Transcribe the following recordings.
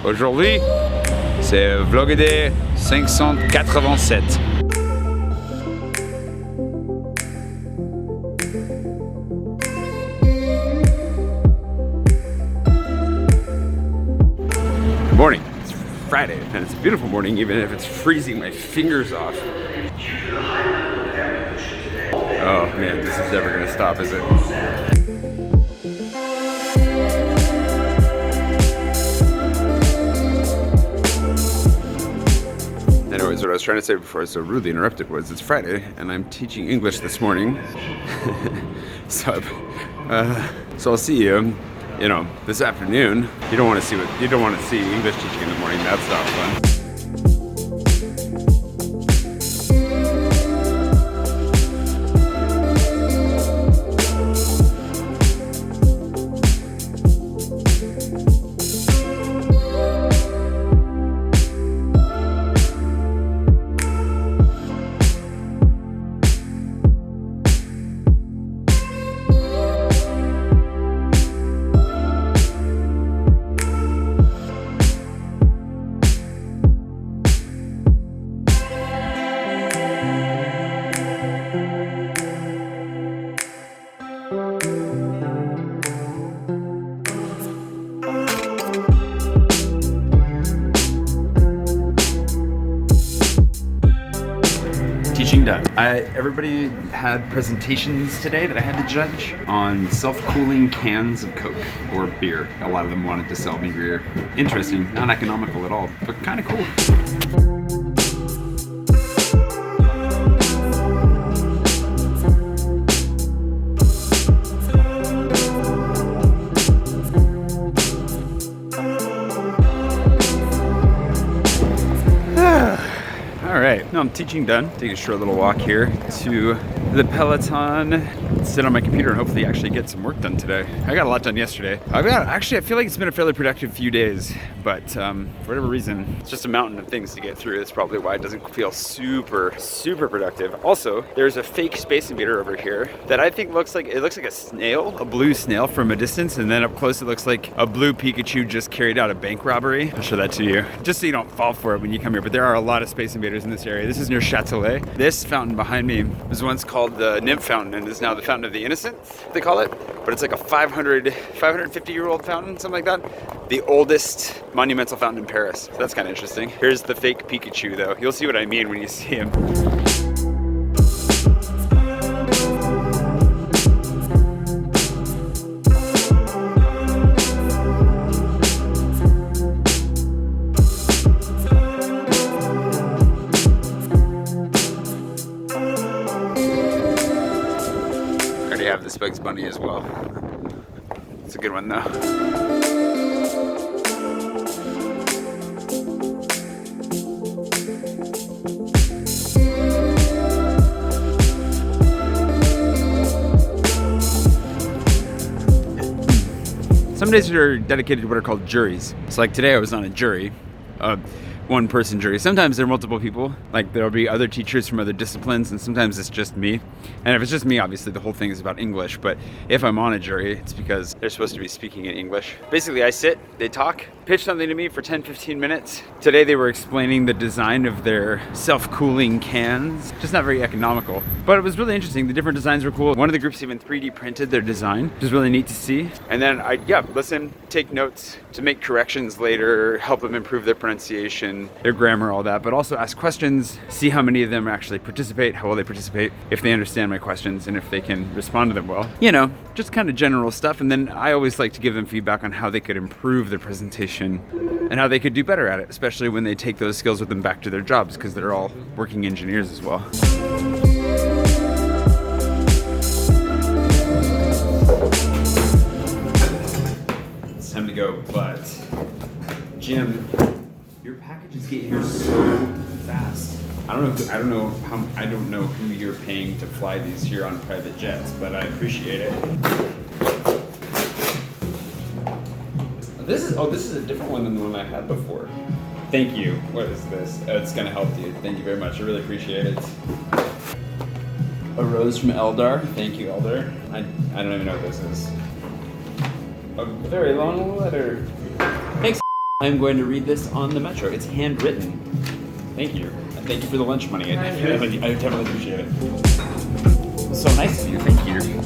Aujourd'hui, c'est vlog day 587. Good morning. It's Friday, and it's a beautiful morning, even if it's freezing my fingers off. Oh man, this is never gonna stop, is it? Anyways, what I was trying to say before I was so rudely interrupted was it's Friday, and I'm teaching English this morning. So I'll see you, this afternoon. You don't want to see English teaching in the morning. That's not fun. Teaching done. Everybody had presentations today that I had to judge on self-cooling cans of Coke or beer. A lot of them wanted to sell me beer. Interesting, not economical at all, but kind of cool. Alright, now I'm teaching done. Take a short little walk here to the Peloton, sit on my computer and hopefully actually get some work done today. I got a lot done yesterday. I feel like it's been a fairly productive few days, but for whatever reason, it's just a mountain of things to get through. That's probably why it doesn't feel super productive. Also, there's a fake Space Invader over here that I think looks like a snail, a blue snail from a distance, and then up close it looks like a blue Pikachu just carried out a bank robbery. I'll show that to you, just so you don't fall for it when you come here. But there are a lot of Space Invaders in this area. This is near Châtelet. This fountain behind me was once called the Nymph Fountain and is now the Fountain of the Innocent, they call it. But it's like a 550-year-old fountain, something like that. The oldest monumental fountain in Paris. So that's kind of interesting. Here's the fake Pikachu though. You'll see what I mean when you see him. Have this Bugs Bunny as well. It's a good one though. Some days are dedicated to what are called juries. So like today I was on a jury. One-person jury. Sometimes there are multiple people, like there'll be other teachers from other disciplines, and sometimes it's just me. And if it's just me, obviously the whole thing is about English, but if I'm on a jury, it's because they're supposed to be speaking in English. Basically, I sit, they talk, pitch something to me for 10-15 minutes. Today they were explaining the design of their self-cooling cans. Just not very economical, but it was really interesting. The different designs were cool. One of the groups even 3D printed their design, which is really neat to see. And then I listen, take notes to make corrections later, help them improve their pronunciation, their grammar, all that, but also ask questions, see how many of them actually participate, how well they participate, if they understand my questions, and if they can respond to them well. Just kind of general stuff. And then I always like to give them feedback on how they could improve their presentation and how they could do better at it, especially when they take those skills with them back to their jobs, because they're all working engineers as well. It's time to go, but Jim, your packages get here so fast. I don't know who you're paying to fly these here on private jets, but I appreciate it. This is a different one than the one I had before. Thank you. What is this? It's gonna help, dude. Thank you very much. I really appreciate it. A rose from Eldar. Thank you, Eldar. I don't even know what this is. A very long letter. Thanks. I'm going to read this on the Metro. It's handwritten. Thank you. And thank you for the lunch money. I definitely appreciate it. So nice of you. Thank you.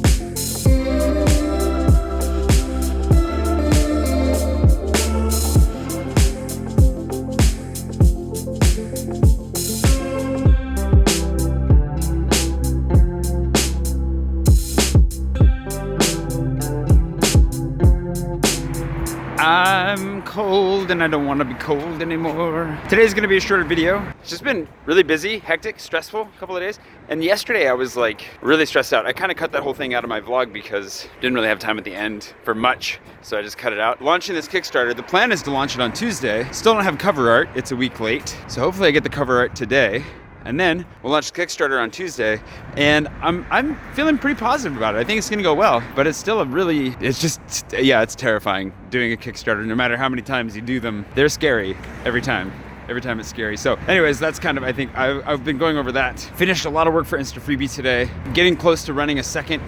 I'm cold and I don't want to be cold anymore. Today's gonna be a shorter video. It's just been really busy, hectic, stressful a couple of days. And yesterday I was like really stressed out. I kind of cut that whole thing out of my vlog because I didn't really have time at the end for much. So I just cut it out. Launching this Kickstarter, the plan is to launch it on Tuesday. Still don't have cover art, it's a week late. So hopefully I get the cover art today. And then we'll launch the Kickstarter on Tuesday, and I'm feeling pretty positive about it. I think it's gonna go well, but it's still it's terrifying doing a Kickstarter. No matter how many times you do them, they're scary every time. Every time it's scary. So anyways, that's kind of, I think, I've been going over that. Finished a lot of work for Insta Freebie today. Getting close to running a second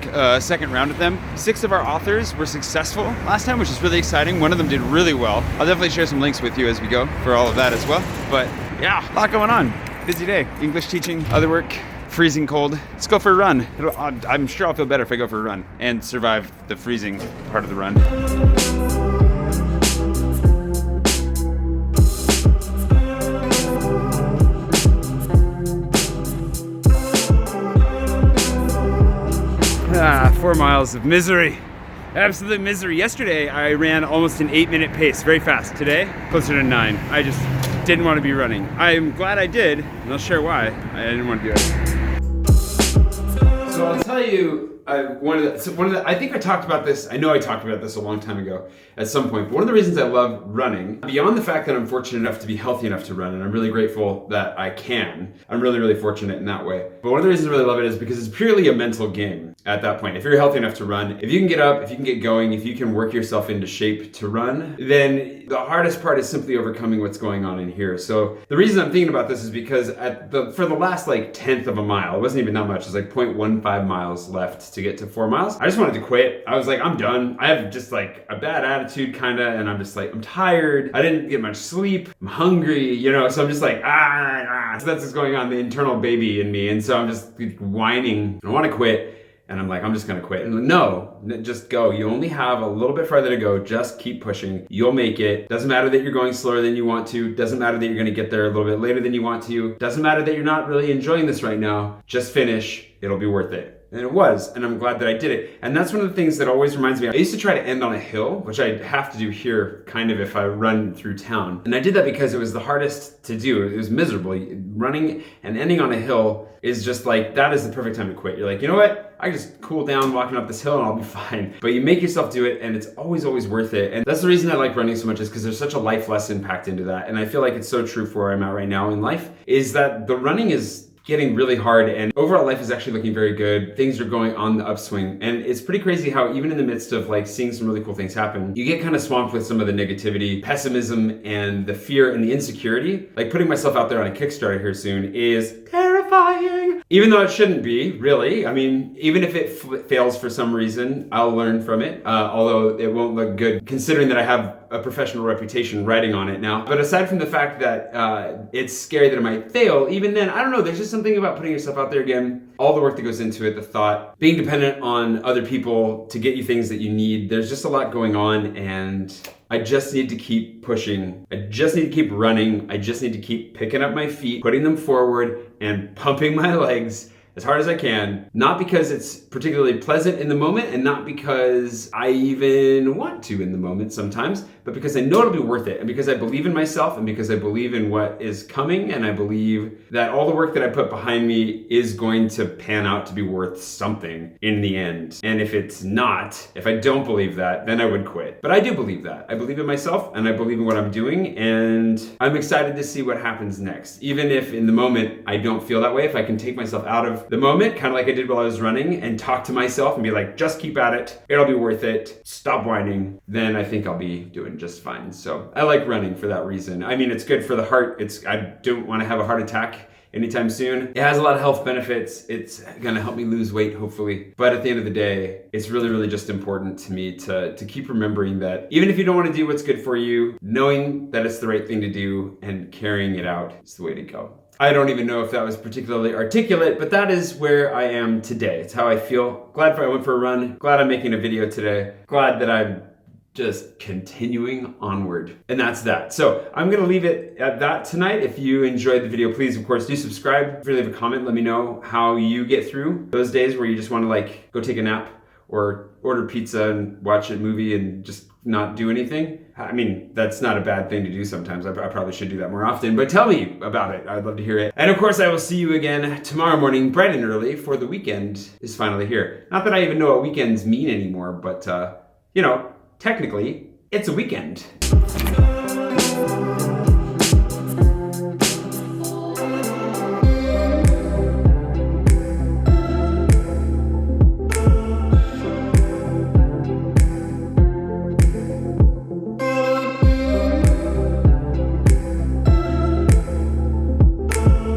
round of them. 6 of our authors were successful last time, which is really exciting. One of them did really well. I'll definitely share some links with you as we go for all of that as well. But yeah, a lot going on. Busy day. English teaching, other work, freezing cold. Let's go for a run. I'm sure I'll feel better if I go for a run and survive the freezing part of the run. 4 miles of misery. Absolute misery. Yesterday, I ran almost an 8-minute pace, very fast. Today, closer to 9. I just didn't want to be running. I'm glad I did, and I'll share why. I didn't want to do it. So I'll tell you, I think I talked about this, I know I talked about this a long time ago at some point, but one of the reasons I love running, beyond the fact that I'm fortunate enough to be healthy enough to run, and I'm really grateful that I can, I'm really, really fortunate in that way. But one of the reasons I really love it is because it's purely a mental game at that point. If you're healthy enough to run, if you can get up, if you can get going, if you can work yourself into shape to run, then the hardest part is simply overcoming what's going on in here. So the reason I'm thinking about this is because for the last like 1/10 of a mile, it wasn't even that much, it's like 0.15 miles left to get to 4 miles. I just wanted to quit. I was like, I'm done. I have just like a bad attitude kinda, and I'm just like, I'm tired. I didn't get much sleep. I'm hungry, so I'm just like, So that's what's going on, the internal baby in me. And so I'm just whining. I want to quit. And I'm like, I'm just gonna quit. And no, just go. You only have a little bit farther to go. Just keep pushing. You'll make it. Doesn't matter that you're going slower than you want to. Doesn't matter that you're gonna get there a little bit later than you want to. Doesn't matter that you're not really enjoying this right now. Just finish. It'll be worth it. And it was, and I'm glad that I did it. And that's one of the things that always reminds me. I used to try to end on a hill, which I have to do here kind of if I run through town. And I did that because it was the hardest to do. It was miserable. Running and ending on a hill is just like, that is the perfect time to quit. You're like, you know what? I just cool down walking up this hill and I'll be fine. But you make yourself do it, and it's always, always worth it. And that's the reason I like running so much, is because there's such a life lesson packed into that. And I feel like it's so true for where I'm at right now in life, is that the running is getting really hard, and overall life is actually looking very good. Things are going on the upswing, and it's pretty crazy how even in the midst of like seeing some really cool things happen, you get kind of swamped with some of the negativity, pessimism, and the fear and the insecurity. Like putting myself out there on a Kickstarter here soon is terrifying, even though it shouldn't be, really. I mean, even if it fails for some reason, I'll learn from it, although it won't look good considering that I have a professional reputation riding on it now. But aside from the fact that it's scary that it might fail, even then, I don't know, there's just something about putting yourself out there again, all the work that goes into it, the thought, being dependent on other people to get you things that you need. There's just a lot going on, and I just need to keep pushing. I just need to keep running. I just need to keep picking up my feet, putting them forward, and pumping my legs as hard as I can. Not because it's particularly pleasant in the moment, and not because I even want to in the moment sometimes, but because I know it'll be worth it, and because I believe in myself, and because I believe in what is coming, and I believe that all the work that I put behind me is going to pan out to be worth something in the end. And if it's not, if I don't believe that, then I would quit. But I do believe that. I believe in myself, and I believe in what I'm doing, and I'm excited to see what happens next. Even if in the moment I don't feel that way, if I can take myself out of the moment, kind of like I did while I was running, and talk to myself and be like, just keep at it, it'll be worth it, stop whining, then I think I'll be doing just fine. So I like running for that reason. I mean, it's good for the heart. I don't want to have a heart attack anytime soon. It has a lot of health benefits. It's gonna help me lose weight, hopefully. But at the end of the day, it's really, really just important to me to keep remembering that even if you don't want to do what's good for you, knowing that it's the right thing to do and carrying it out is the way to go. I don't even know if that was particularly articulate, but that is where I am today. It's how I feel. Glad I went for a run. Glad I'm making a video today. Glad that I'm just continuing onward. And that's that. So I'm gonna leave it at that tonight. If you enjoyed the video, please, of course, do subscribe. If you leave a comment, let me know how you get through those days where you just wanna like go take a nap or order pizza and watch a movie and just not do anything. I mean, that's not a bad thing to do sometimes. I probably should do that more often, but tell me about it. I'd love to hear it. And of course, I will see you again tomorrow morning, bright and early, for the weekend is finally here. Not that I even know what weekends mean anymore, but you know, technically, it's a weekend.